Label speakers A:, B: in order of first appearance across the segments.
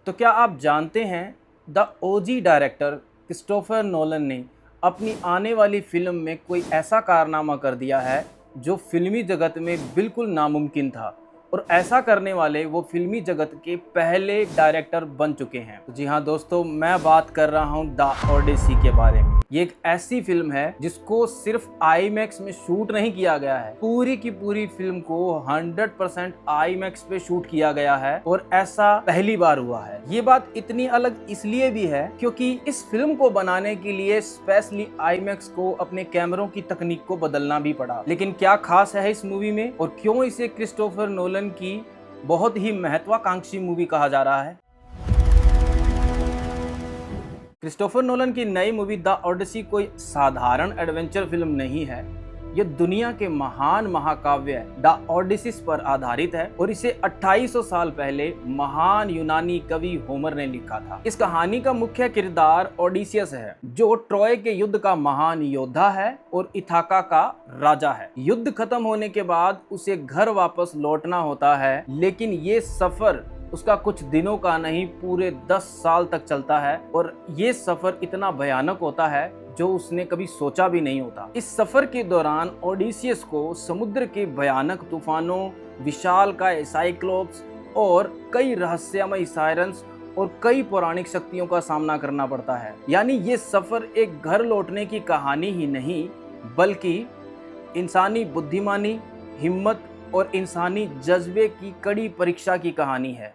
A: तो क्या आप जानते हैं the OG director Christopher Nolan ने अपनी आने वाली फिल्म में कोई ऐसा कारनामा कर दिया है जो फिल्मी जगत में बिल्कुल नामुमकिन था। और ऐसा करने वाले वो फिल्मी जगत के पहले डायरेक्टर बन चुके हैं। तो जी हाँ दोस्तों, मैं बात कर रहा हूँ द ओडिसी के बारे में। ये एक ऐसी फिल्म है जिसको सिर्फ आईमैक्स में शूट नहीं किया गया है, पूरी की पूरी फिल्म को 100% आईमैक्स पे शूट किया गया है और ऐसा पहली बार हुआ है। ये बात इतनी अलग इसलिए भी है क्योंकि इस फिल्म को बनाने के लिए स्पेशली आईमैक्स को अपने कैमरों की तकनीक को बदलना भी पड़ा। लेकिन क्या खास है इस मूवी में और क्यों इसे क्रिस्टोफर नोलन की बहुत ही महत्वाकांक्षी मूवी कहा जा रहा है? क्रिस्टोफर नोलन की नई मूवी द ओडिसी कोई साधारण एडवेंचर फिल्म नहीं है। यह दुनिया के महान महाकाव्य द ओडिसिस पर आधारित है और इसे 2800 साल पहले महान यूनानी कवि होमर ने लिखा था। इस कहानी का मुख्य किरदार ओडिसियस है, जो ट्रॉय के युद्ध का महान योद्धा है और इथाका का राजा है। युद्ध खत्म होने के बाद उसे घर वापस लौटना होता है, लेकिन ये सफर उसका कुछ दिनों का नहीं, पूरे 10 साल तक चलता है और ये सफर इतना भयानक होता है जो उसने कभी सोचा भी नहीं होता। इस सफर के दौरान ओडिसियस को समुद्र के भयानक तूफानों, विशालकाय साइक्लोप्स और कई रहस्यमय सायरन्स और कई पौराणिक शक्तियों का सामना करना पड़ता है। यानी ये सफर एक घर लौटने की कहानी ही नहीं, बल्कि इंसानी बुद्धिमानी, हिम्मत और इंसानी जज्बे की कड़ी परीक्षा की कहानी है।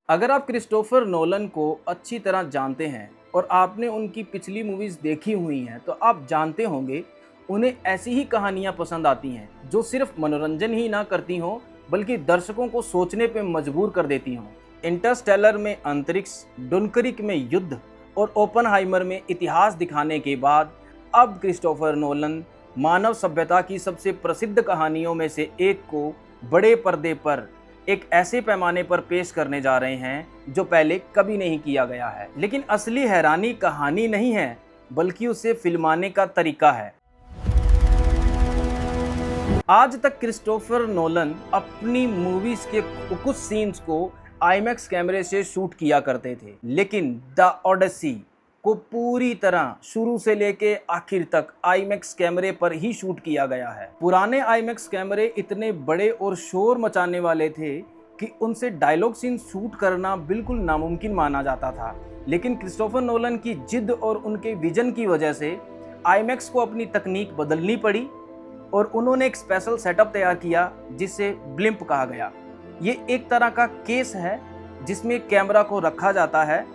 A: अगर आप क्रिस्टोफर नोलन को अच्छी तरह जानते हैं और आपने उनकी पिछली मूवीज देखी हुई हैं, तो आप जानते होंगे उन्हें ऐसी ही कहानियां पसंद आती हैं जो सिर्फ मनोरंजन ही ना करती हों, बल्कि दर्शकों को सोचने पे मजबूर कर देती हों। इंटरस्टेलर में अंतरिक्ष, डुनकरिक में युद्ध और ओपनहाइमर में इतिहास दिखाने के बाद अब क्रिस्टोफर नोलन मानव सभ्यता की सबसे प्रसिद्ध कहानियों में से एक को बड़े पर्दे पर एक ऐसे पैमाने पर पेश करने जा रहे हैं जो पहले कभी नहीं किया गया है। लेकिन असली हैरानी कहानी नहीं है, बल्कि उसे फिल्माने का तरीका है। आज तक क्रिस्टोफर नोलन अपनी मूवीज के कुछ सीन्स को आईमैक्स कैमरे से शूट किया करते थे, लेकिन द ओडिसी को पूरी तरह शुरू से लेके आखिर तक आईमैक्स कैमरे पर ही शूट किया गया है। पुराने आईमैक्स कैमरे इतने बड़े और शोर मचाने वाले थे कि उनसे डायलॉग सीन शूट करना बिल्कुल नामुमकिन माना जाता था। लेकिन क्रिस्टोफर नोलन की जिद और उनके विजन की वजह से आईमैक्स को अपनी तकनीक बदलनी पड़ी और उन्होंने एक स्पेशल सेटअप तैयार किया जिसे ब्लिम्प कहा गया। ये एक तरह का केस है जिसमें कैमरा को रखा जाता है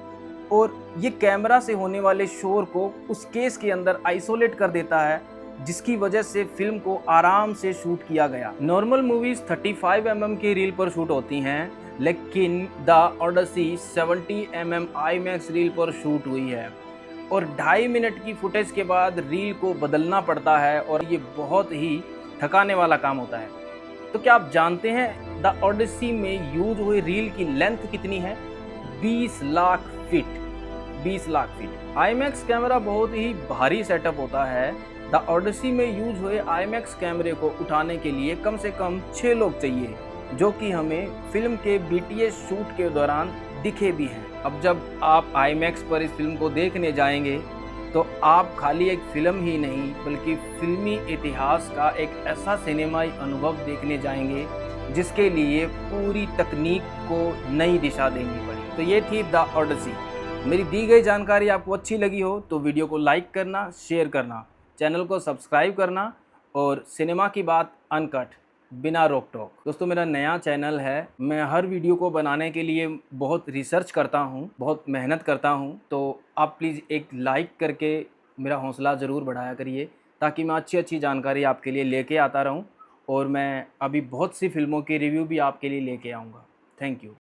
A: और ये कैमरा से होने वाले शोर को उस केस के अंदर आइसोलेट कर देता है, जिसकी वजह से फिल्म को आराम से शूट किया गया। नॉर्मल मूवीज 35 mm की रील पर शूट होती हैं, लेकिन the Odyssey 70 mm IMAX reel पर शूट हुई है और 2.5 मिनट की फुटेज के बाद रील को बदलना पड़ता है और ये बहुत ही थकाने वाला काम होता है। तो क्या आप जानते हैं द ओडिसी में यूज हुई रील की लेंथ कितनी है? 20 lakh feet. 20 lakh feet. IMAX camera बहुत ही भारी सेटअप होता है। द ओडिसी में यूज हुए आईमैक्स कैमरे को उठाने के लिए कम से कम 6 लोग चाहिए, जो कि हमें फिल्म के बीटीएस शूट के दौरान दिखे भी हैं। अब जब आप आईमैक्स पर इस फिल्म को देखने जाएंगे तो आप खाली एक फिल्म ही नहीं, बल्कि फिल्मी इतिहास का एक ऐसा सिनेमाई अनुभव देखने जाएंगे जिसके लिए पूरी तकनीक को नई दिशा देनी पड़ी। तो ये थी द ओडिसी। मेरी दी गई जानकारी आपको अच्छी लगी हो तो वीडियो को लाइक करना, शेयर करना, चैनल को सब्सक्राइब करना और सिनेमा की बात अनकट, बिना रोक टोक। दोस्तों, मेरा नया चैनल है। मैं हर वीडियो को बनाने के लिए बहुत रिसर्च करता हूँ, बहुत मेहनत करता हूँ। तो आप प्लीज़ एक लाइक करके मेरा हौसला ज़रूर बढ़ाया करिए, ताकि मैं अच्छी अच्छी जानकारी आपके लिए लेके आता रहूँ और मैं अभी बहुत सी फिल्मों की रिव्यू भी आपके लिए लेके आऊँगा। Thank you.